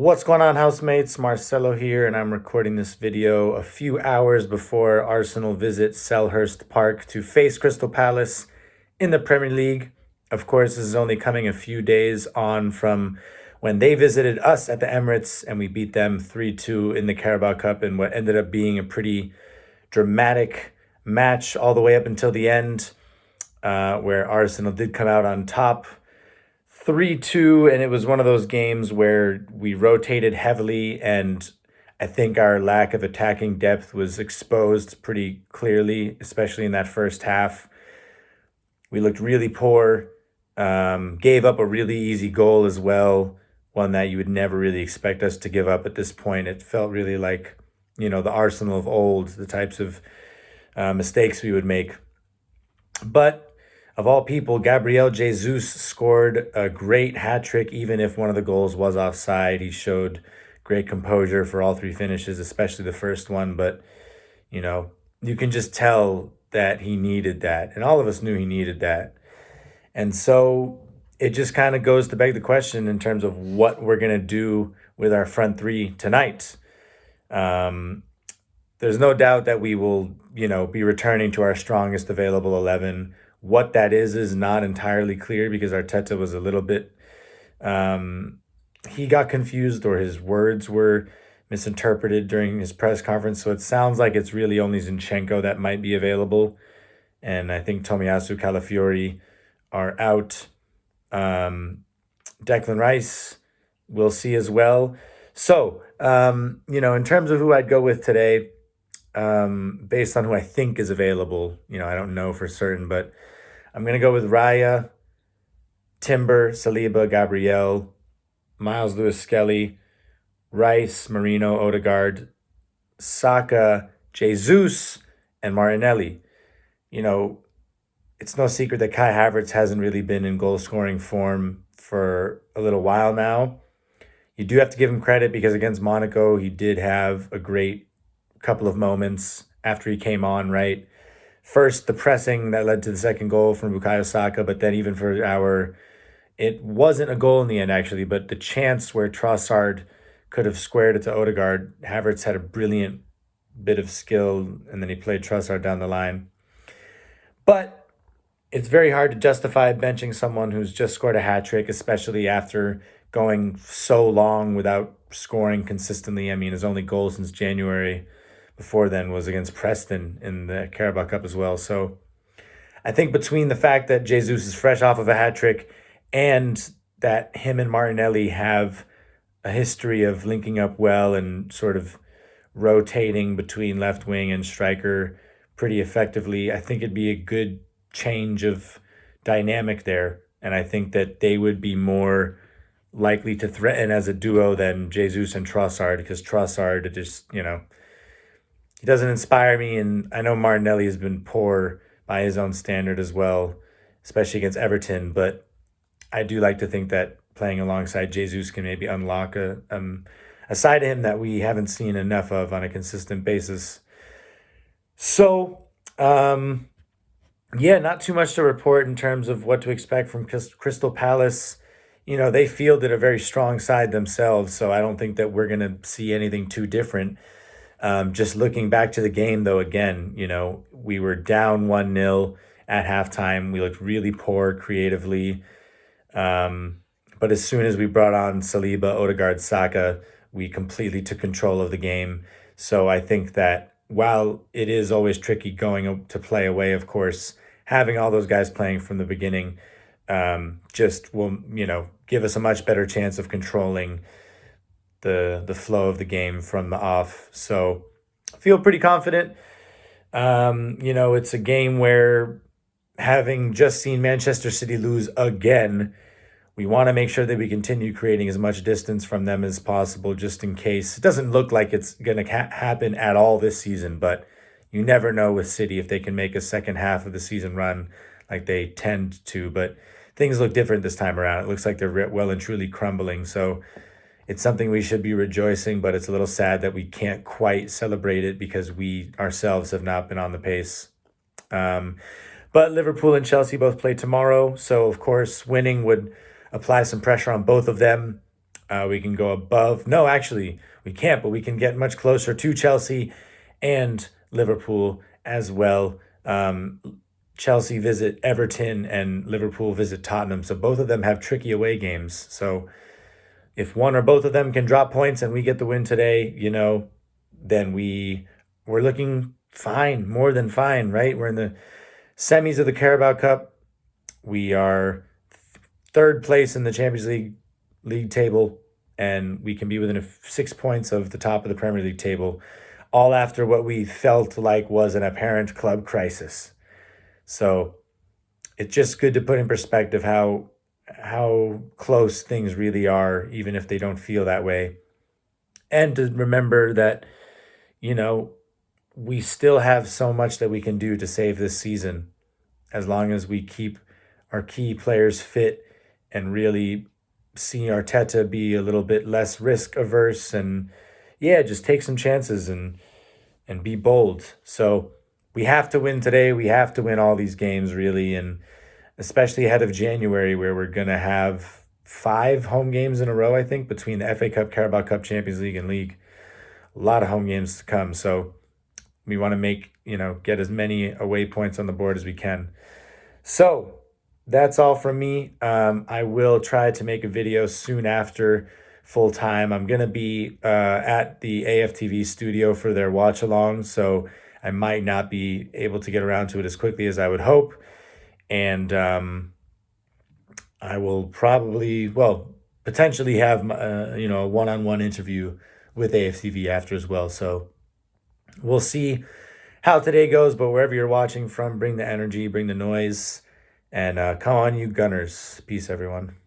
What's going on, housemates? Marcelo here, and I'm recording this video a few hours before Arsenal visit Selhurst Park to face Crystal Palace in the Premier League. Of course, this is only coming a few days on from when they visited us at the Emirates and we beat them 3-2 in the Carabao Cup in what ended up being a pretty dramatic match all the way up until the end, where Arsenal did come out on top 3-2, and it was one of those games where we rotated heavily, and I think our lack of attacking depth was exposed pretty clearly, especially in that first half. We looked really poor, gave up a really easy goal as well, one that you would never really expect us to give up at this point. It felt really like, the Arsenal of old, the types of mistakes we would make. But of all people, Gabriel Jesus scored a great hat trick, even if one of the goals was offside. He showed great composure for all three finishes, especially the first one. But, you can just tell that he needed that. And all of us knew he needed that. And so it just kind of goes to beg the question in terms of what we're going to do with our front three tonight. There's no doubt that we will, be returning to our strongest available 11. What that is not entirely clear because Arteta was a little bit, he got confused or his words were misinterpreted during his press conference. So it sounds like it's really only Zinchenko that might be available. And I think Tomiyasu, Calafiori are out. Declan Rice, we'll see as well. So, in terms of who I'd go with today, based on who I think is available, I don't know for certain, but I'm going to go with Raya, Timber, Saliba, Gabriel, Miles Lewis-Skelly, Rice, Marino, Odegaard, Saka, Jesus, and Martinelli. It's no secret that Kai Havertz hasn't really been in goal-scoring form for a little while now. You do have to give him credit because against Monaco, he did have a great couple of moments after he came on, right? First, the pressing that led to the second goal from Bukayo Saka, but then even for it wasn't a goal in the end, actually, but the chance where Trossard could have squared it to Odegaard, Havertz had a brilliant bit of skill, and then he played Trossard down the line. But it's very hard to justify benching someone who's just scored a hat trick, especially after going so long without scoring consistently. I mean, his only goal since January before then was against Preston in the Carabao Cup as well. So I think between the fact that Jesus is fresh off of a hat trick and that him and Martinelli have a history of linking up well and sort of rotating between left wing and striker pretty effectively, I think it'd be a good change of dynamic there. And I think that they would be more likely to threaten as a duo than Jesus and Trossard, because Trossard just, he doesn't inspire me, and I know Martinelli has been poor by his own standard as well, especially against Everton, but I do like to think that playing alongside Jesus can maybe unlock a side of him that we haven't seen enough of on a consistent basis. So, not too much to report in terms of what to expect from Crystal Palace. They fielded a very strong side themselves, so I don't think that we're going to see anything too different. Just looking back to the game, though, again, we were down 1-0 at halftime. We looked really poor creatively. But as soon as we brought on Saliba, Odegaard, Saka, we completely took control of the game. So I think that while it is always tricky going to play away, of course, having all those guys playing from the beginning just will, give us a much better chance of controlling the flow of the game from the off. So I feel pretty confident. It's a game where, having just seen Manchester City lose again, we want to make sure that we continue creating as much distance from them as possible, just in case. It doesn't look like it's going to happen at all this season, but you never know with City if they can make a second half of the season run like they tend to. But things look different this time around. It looks like they're well and truly crumbling. So it's something we should be rejoicing, but it's a little sad that we can't quite celebrate it because we ourselves have not been on the pace. But Liverpool and Chelsea both play tomorrow. So, of course, winning would apply some pressure on both of them. We can go above. No, actually, we can't, but we can get much closer to Chelsea and Liverpool as well. Chelsea visit Everton and Liverpool visit Tottenham. So both of them have tricky away games. So if one or both of them can drop points and we get the win today, then we're looking fine, more than fine, right? We're in the semis of the Carabao Cup. We are third place in the Champions League table, and we can be within 6 points of the top of the Premier League table, all after what we felt like was an apparent club crisis. So it's just good to put in perspective how close things really are, even if they don't feel that way, and to remember that you know we still have so much that we can do to save this season, as long as we keep our key players fit and really see Arteta be a little bit less risk averse and yeah, just take some chances and be bold. So we have to win today. We have to win all these games really, and especially ahead of January where we're going to have 5 home games in a row, I think, between the FA Cup, Carabao Cup, Champions League and League. A lot of home games to come. So we want to get as many away points on the board as we can. So that's all from me. I will try to make a video soon after full time. I'm going to be at the AFTV studio for their watch along. So I might not be able to get around to it as quickly as I would hope. And I will probably, potentially have, a one-on-one interview with AFTV after as well. So we'll see how today goes, but wherever you're watching from, bring the energy, bring the noise, and come on, you Gunners. Peace, everyone.